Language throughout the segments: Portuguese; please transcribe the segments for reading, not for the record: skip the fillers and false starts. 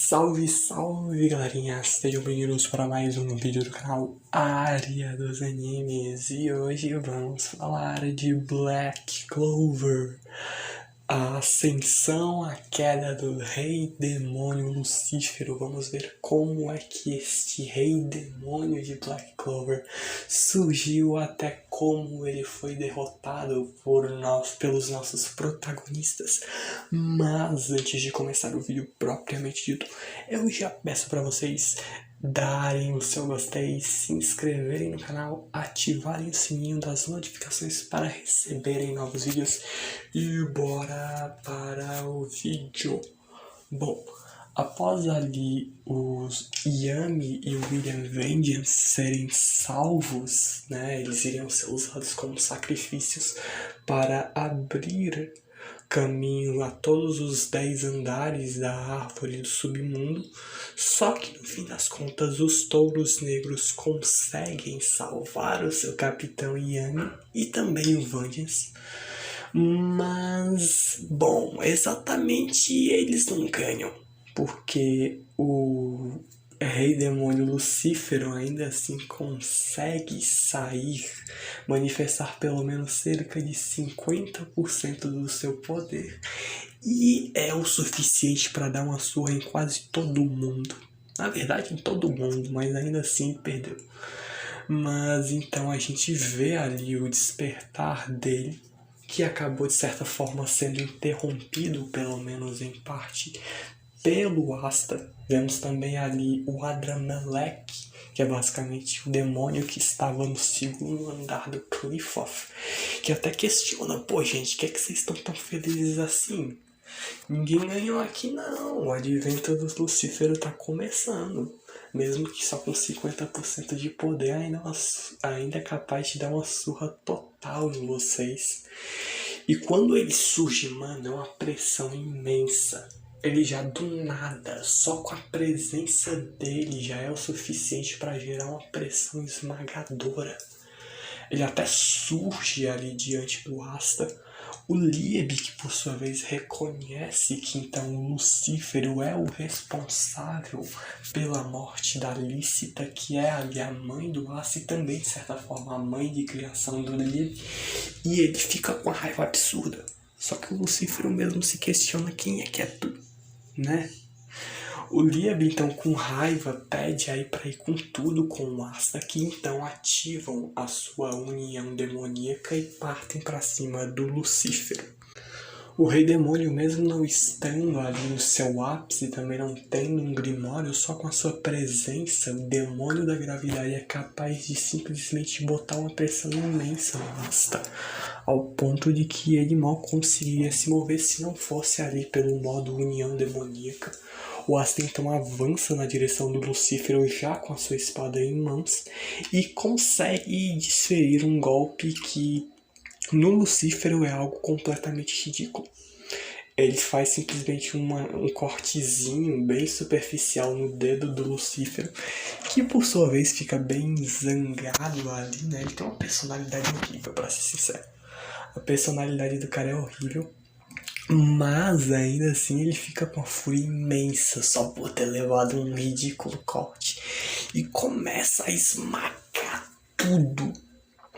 Salve, salve, galerinha! Sejam bem-vindos para mais um vídeo do canal Área dos Animes. E hoje vamos falar de Black Clover, a ascensão, a queda do rei demônio Lucífero. Vamos ver como é que este rei demônio de Black Clover surgiu, até como ele foi derrotado pelos nossos protagonistas. Mas antes de começar o vídeo propriamente dito, eu já peço para vocês darem o seu gostei, se inscreverem no canal, ativarem o sininho das notificações para receberem novos vídeos e bora para o vídeo. Bom, após ali os Yami e o William Vengeance serem salvos, né, eles iriam ser usados como sacrifícios para abrir caminho a todos os 10 andares da árvore do submundo. Só que no fim das contas os touros negros conseguem salvar o seu capitão Yami e também o Vengeance. Mas, bom, exatamente eles não ganham, porque o rei demônio Lucífero ainda assim consegue sair, manifestar pelo menos cerca de 50% do seu poder, e é o suficiente para dar uma surra em quase todo mundo. Na verdade, em todo mundo, mas ainda assim perdeu. Mas então a gente vê ali o despertar dele, que acabou de certa forma sendo interrompido, pelo menos em parte, pelo Asta. Vemos também ali o Adramelech, que é basicamente o demônio que estava no segundo andar do Qliphoth, que até questiona: pô gente, que vocês estão tão felizes assim? Ninguém ganhou aqui não, o advento do Lucífero tá começando. Mesmo que só com 50% de poder, ainda é capaz de dar uma surra total em vocês. E quando ele surge, mano, é uma pressão imensa. Ele já do nada, só com a presença dele já é o suficiente para gerar uma pressão esmagadora. Ele até surge ali diante do Asta. O Lieb, que por sua vez reconhece que então o Lucífero é o responsável pela morte da Lícita, que é ali a mãe do Asta e também, de certa forma, a mãe de criação do Lieb. E ele fica com uma raiva absurda. Só que o Lucífero mesmo se questiona: quem é que é tu, né? O Lieb, então, com raiva, pede aí pra ir com tudo com o Asta, que então ativam a sua união demoníaca e partem pra cima do Lucífero. O Rei Demônio, mesmo não estando ali no seu ápice, também não tendo um grimório, só com a sua presença, o demônio da gravidade é capaz de simplesmente botar uma pressão imensa no Asta, ao ponto de que ele mal conseguiria se mover se não fosse ali pelo modo união demoníaca. O Asta então avança na direção do Lucífero já com a sua espada em mãos e consegue desferir um golpe que no Lucífero é algo completamente ridículo. Ele faz simplesmente um cortezinho bem superficial no dedo do Lucífero, que por sua vez fica bem zangado ali, né? Ele tem uma personalidade horrível, pra ser sincero. A personalidade do cara é horrível. Mas ainda assim ele fica com uma fúria imensa só por ter levado um ridículo corte e começa a esmagar tudo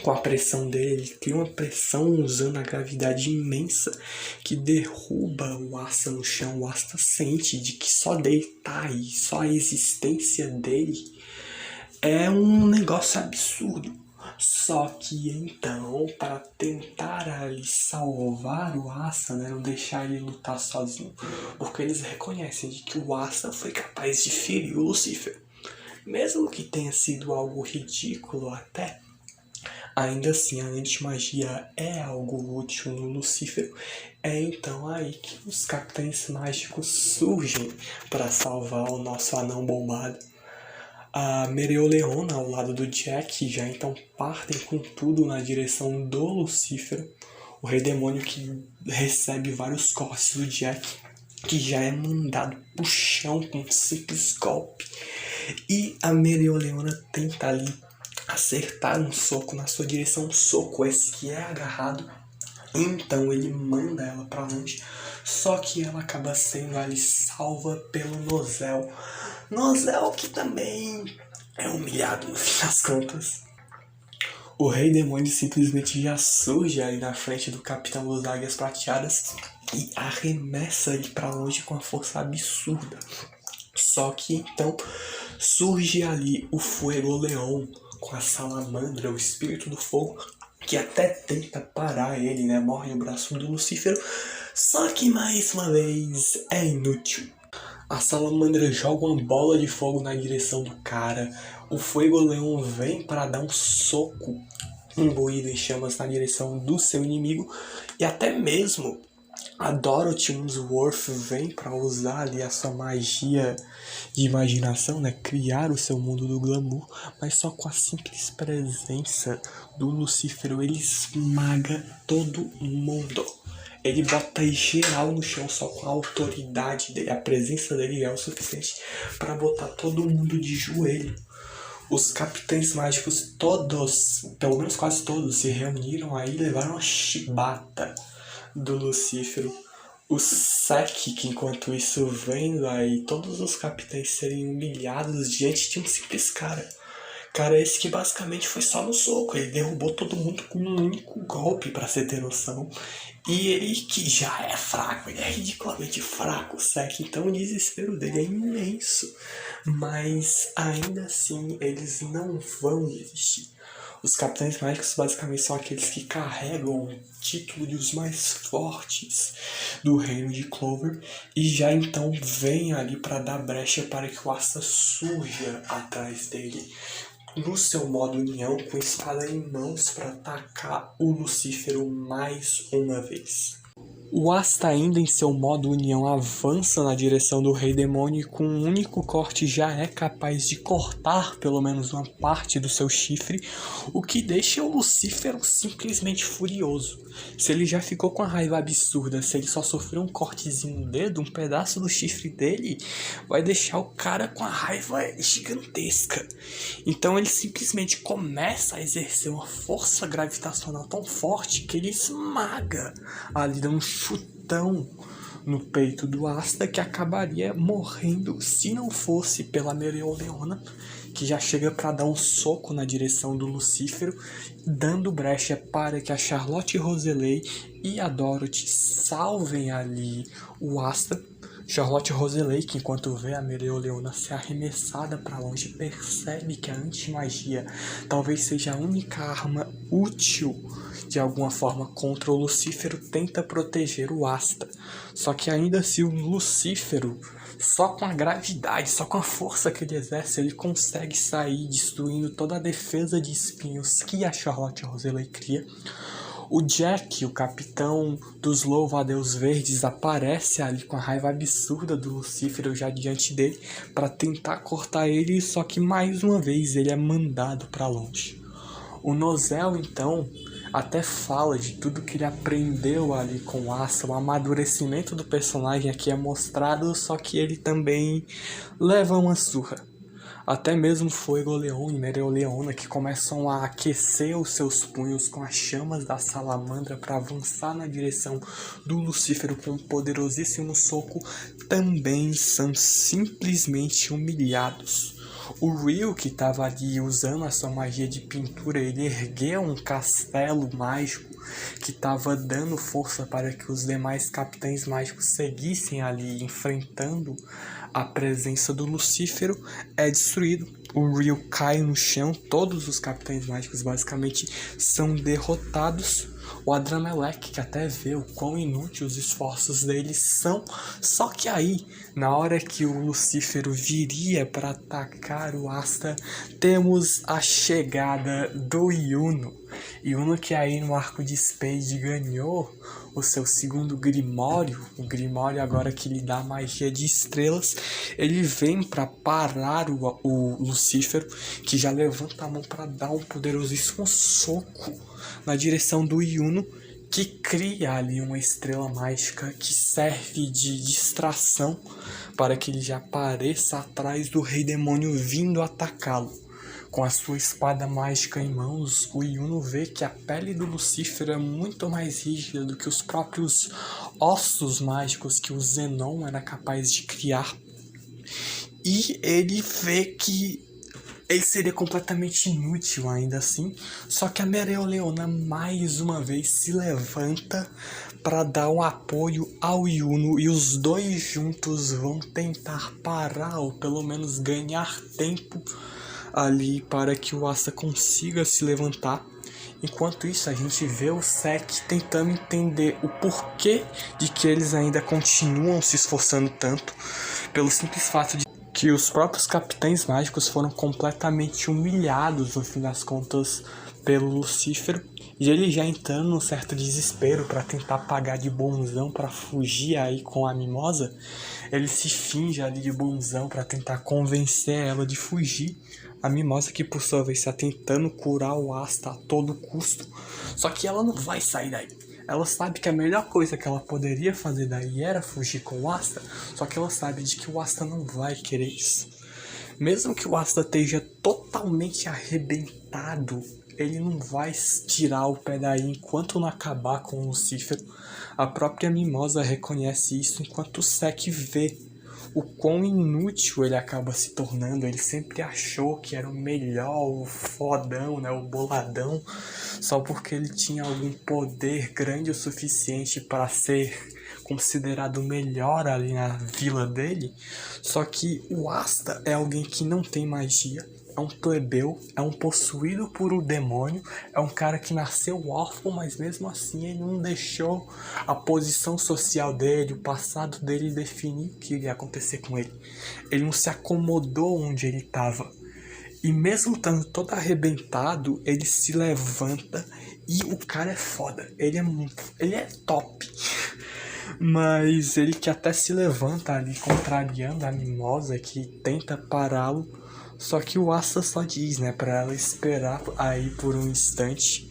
com a pressão dele. Ele cria uma pressão usando a gravidade imensa que derruba o Asta no chão. O Asta sente de que só deitar e só a existência dele é um negócio absurdo. Só que então, para tentar ali salvar o Asta, né, não deixar ele lutar sozinho, porque eles reconhecem de que o Asta foi capaz de ferir o Lucífero. Mesmo que tenha sido algo ridículo até, ainda assim a antimagia é algo útil no Lucífero. É então aí que os capitães mágicos surgem para salvar o nosso anão bombado. A Mereoleona ao lado do Jack já então partem com tudo na direção do Lucífero. O Rei Demônio que recebe vários cortes do Jack, que já é mandado pro chão com um simples golpe. E a Mereoleona tenta ali acertar um soco na sua direção, um soco esse que é agarrado. Então ele manda ela pra longe. Só que ela acaba sendo ali salva pelo Nozel. Nozel que também é humilhado no fim das contas. O Rei Demônio simplesmente já surge aí na frente do Capitão das Águias Prateadas e arremessa ele pra longe com uma força absurda. Só que então surge ali o Fuego Leão com a Salamandra, o Espírito do Fogo, que até tenta parar ele, né? Morre o braço do Lucífero, só que mais uma vez é inútil. A Salamandra joga uma bola de fogo na direção do cara, o Fuego Leão vem para dar um soco imbuído em chamas na direção do seu inimigo, e até mesmo a Dorothy Unsworth vem para usar ali a sua magia de imaginação, né? Criar o seu mundo do glamour, mas só com a simples presença do Lucífero ele esmaga todo mundo. Ele bota geral no chão só com a autoridade dele, a presença dele é o suficiente para botar todo mundo de joelho. Os capitães mágicos todos, pelo menos quase todos, se reuniram aí e levaram a chibata do Lucífero. O Sek, que enquanto isso vendo aí todos os capitães serem humilhados diante de um simples cara. Cara esse que basicamente foi só no soco, ele derrubou todo mundo com um único golpe, pra você ter noção. E ele que já é fraco, ele é ridiculamente fraco, o Sek, então o desespero dele é imenso. Mas ainda assim eles não vão desistir. Os Capitães Mágicos basicamente são aqueles que carregam o título de os mais fortes do reino de Clover e já então vem ali para dar brecha para que o Asta surja atrás dele no seu modo união com espada em mãos para atacar o Lucífero mais uma vez. O Asta ainda em seu modo união avança na direção do Rei Demônio e com um único corte já é capaz de cortar pelo menos uma parte do seu chifre, o que deixa o Lucífero simplesmente furioso. Se ele já ficou com a raiva absurda, se ele só sofreu um cortezinho no dedo, um pedaço do chifre dele vai deixar o cara com a raiva gigantesca. Então ele simplesmente começa a exercer uma força gravitacional tão forte que ele esmaga ali, dá um chutão no peito do Asta que acabaria morrendo se não fosse pela Mereoleona, que já chega para dar um soco na direção do Lucífero, dando brecha para que a Charlotte Roselay e a Dorothy salvem ali o Asta. Charlotte Roselay, que enquanto vê a Mereoleona ser arremessada para longe, percebe que a antimagia talvez seja a única arma útil de alguma forma contra o Lucífero, tenta proteger o Asta. Só que ainda assim o Lucífero, só com a gravidade, só com a força que ele exerce, ele consegue sair destruindo toda a defesa de espinhos que a Charlotte Roselay cria. O Jack, o capitão dos Louva-a-Deus Verdes, aparece ali com a raiva absurda do Lucífero já diante dele para tentar cortar ele, só que mais uma vez ele é mandado para longe. O Nozel então até fala de tudo que ele aprendeu ali com o Asta, o amadurecimento do personagem aqui é mostrado, só que ele também leva uma surra. Até mesmo Fuego Leão e Mereoleona, que começam a aquecer os seus punhos com as chamas da Salamandra para avançar na direção do Lucífero com um poderosíssimo soco, também são simplesmente humilhados. O Rio, que estava ali usando a sua magia de pintura, ele ergueu um castelo mágico que estava dando força para que os demais capitães mágicos seguissem ali enfrentando a presença do Lucífero, é destruído. O Rio cai no chão, todos os capitães mágicos basicamente são derrotados. O Adramelech, que até vê o quão inútil os esforços deles são, só que aí, na hora que o Lucífero viria para atacar o Asta, temos a chegada do Yuno. Yuno que aí no arco de Spade ganhou o seu segundo Grimório, o Grimório agora que lhe dá magia de estrelas. Ele vem para parar o Lucífero, que já levanta a mão para dar um poderosíssimo soco na direção do Yuno, que cria ali uma estrela mágica que serve de distração para que ele já apareça atrás do Rei Demônio vindo atacá-lo. Com a sua espada mágica em mãos, o Yuno vê que a pele do Lucífero é muito mais rígida do que os próprios ossos mágicos que o Zenon era capaz de criar. E ele vê que ele seria completamente inútil ainda assim, só que a Mereoleona mais uma vez se levanta para dar um apoio ao Yuno e os dois juntos vão tentar parar ou pelo menos ganhar tempo ali para que o Asta consiga se levantar. Enquanto isso, a gente vê o Sek tentando entender o porquê de que eles ainda continuam se esforçando tanto, pelo simples fato de que os próprios capitães mágicos foram completamente humilhados, no fim das contas, pelo Lucífero, e ele já entrando num certo desespero para tentar pagar de bonzão para fugir aí com a Mimosa, ele se finge ali de bonzão para tentar convencer ela de fugir. A Mimosa, que por sua vez está tentando curar o Asta a todo custo, só que ela não vai sair daí. Ela sabe que a melhor coisa que ela poderia fazer daí era fugir com o Asta, só que ela sabe de que o Asta não vai querer isso. Mesmo que o Asta esteja totalmente arrebentado, ele não vai tirar o pé daí enquanto não acabar com o Lucífero. A própria Mimosa reconhece isso enquanto o Sek vê o quão inútil ele acaba se tornando. Ele sempre achou que era o melhor, o fodão, né, o boladão, só porque ele tinha algum poder grande o suficiente para ser considerado o melhor ali na vila dele. Só que o Asta é alguém que não tem magia, é um plebeu, é um possuído por um demônio, é um cara que nasceu órfão, mas mesmo assim ele não deixou a posição social dele, o passado dele definir o que iria acontecer com ele. Ele não se acomodou onde ele estava. E mesmo estando todo arrebentado, ele se levanta e o cara é foda. Ele é top. Mas ele que até se levanta ali contrariando a Mimosa, que tenta pará-lo. Só que o Asta só diz, né, pra ela esperar aí por um instante.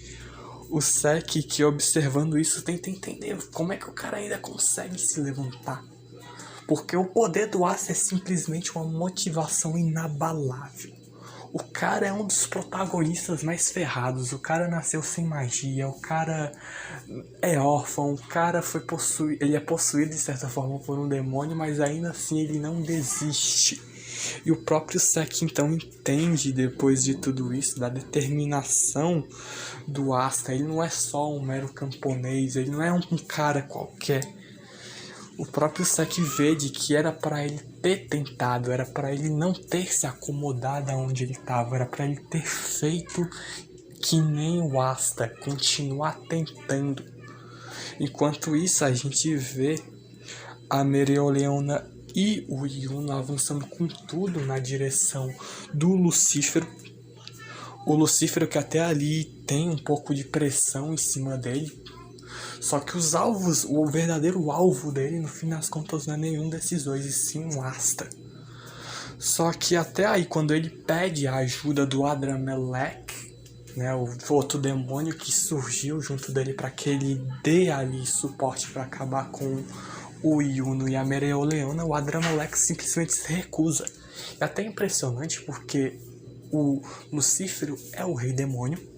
O Sek, que observando isso, tenta entender como é que o cara ainda consegue se levantar. Porque o poder do Asta é simplesmente uma motivação inabalável. O cara é um dos protagonistas mais ferrados. O cara nasceu sem magia, o cara é órfão, o cara foi possuído. Ele é possuído de certa forma por um demônio, mas ainda assim ele não desiste. E o próprio Sek então entende, depois de tudo isso, da determinação do Asta. Ele não é só um mero camponês, ele não é um cara qualquer. O próprio Sek vê de que era para ele ter tentado, era para ele não ter se acomodado aonde ele estava, era para ele ter feito que nem o Asta, continuar tentando. Enquanto isso, a gente vê a Mereoleona e o Yuno avançando com tudo na direção do Lucífero. O Lucífero que até ali tem um pouco de pressão em cima dele. Só que os alvos, o verdadeiro alvo dele, no fim das contas, não é nenhum desses dois, e sim um Asta. Só que até aí, quando ele pede a ajuda do Adramelech, né, o outro demônio que surgiu junto dele para que ele dê ali suporte para acabar com o Yuno e a Mereoleona, o Adramelech simplesmente se recusa. É até impressionante porque o Lucífero é o rei demônio,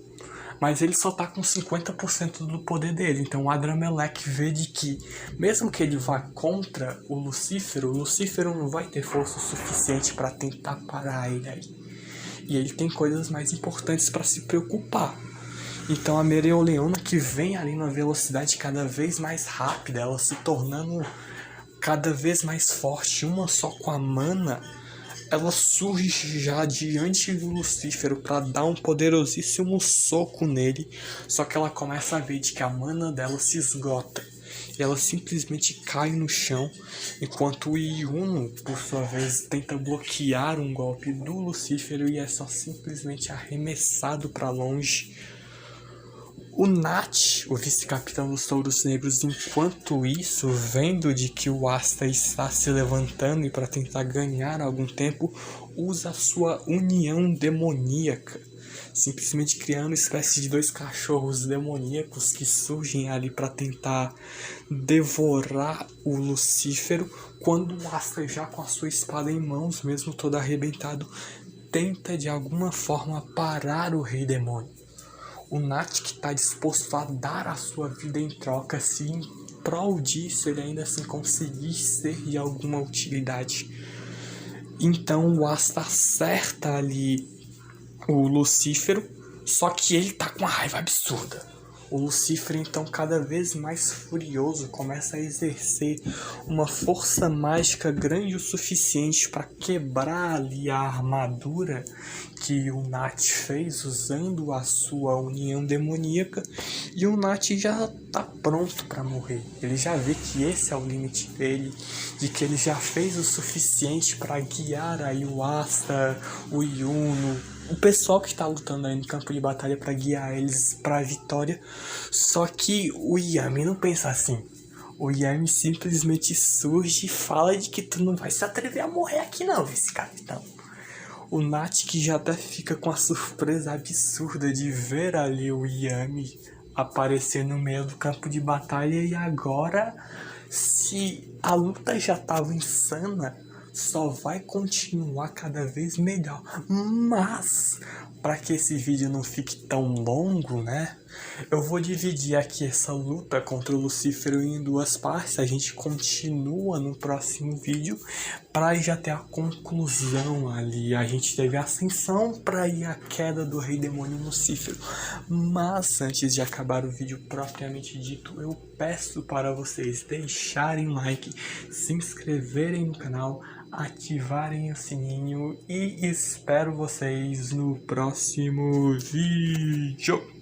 mas ele só tá com 50% do poder dele. Então o Adramelech vê de que, mesmo que ele vá contra o Lucífero não vai ter força suficiente para tentar parar ele aí. E ele tem coisas mais importantes para se preocupar. Então a Mereoleona, que vem ali na velocidade cada vez mais rápida, ela se tornando cada vez mais forte, uma só com a mana, ela surge já diante do Lucífero para dar um poderosíssimo soco nele. Só que ela começa a ver de que a mana dela se esgota. E ela simplesmente cai no chão, enquanto o Yuno, por sua vez, tenta bloquear um golpe do Lucífero e é só simplesmente arremessado para longe. O Nat, o vice-capitão dos Touros Negros, enquanto isso, vendo de que o Asta está se levantando e para tentar ganhar algum tempo, usa a sua união demoníaca, simplesmente criando uma espécie de dois cachorros demoníacos que surgem ali para tentar devorar o Lucífero, quando o Asta, já com a sua espada em mãos, mesmo todo arrebentado, tenta de alguma forma parar o Rei Demônio. O Natik está disposto a dar a sua vida em troca se em prol disso ele ainda assim conseguir ser de alguma utilidade. Então o Asta acerta ali o Lucífero, só que ele tá com uma raiva absurda. O Lucífero, então, cada vez mais furioso, começa a exercer uma força mágica grande o suficiente para quebrar ali a armadura que o Nat fez usando a sua união demoníaca, e o Nat já tá pronto para morrer. Ele já vê que esse é o limite dele, de que ele já fez o suficiente para guiar aí o Asta, o Yuno, o pessoal que está lutando aí no campo de batalha para guiar eles para a vitória. Só que o Yami não pensa assim. O Yami simplesmente surge e fala de que tu não vai se atrever a morrer aqui não, esse capitão. O Natik já até fica com a surpresa absurda de ver ali o Yami aparecer no meio do campo de batalha, e agora, se a luta já estava insana, só vai continuar cada vez melhor. Mas, para que esse vídeo não fique tão longo, né? Eu vou dividir aqui essa luta contra o Lucífero em duas partes. A gente continua no próximo vídeo para já ter a conclusão ali. A gente teve a ascensão para ir a queda do Rei Demônio Lucífero. Mas antes de acabar o vídeo propriamente dito, eu peço para vocês deixarem like, se inscreverem no canal, ativarem o sininho e espero vocês no próximo vídeo.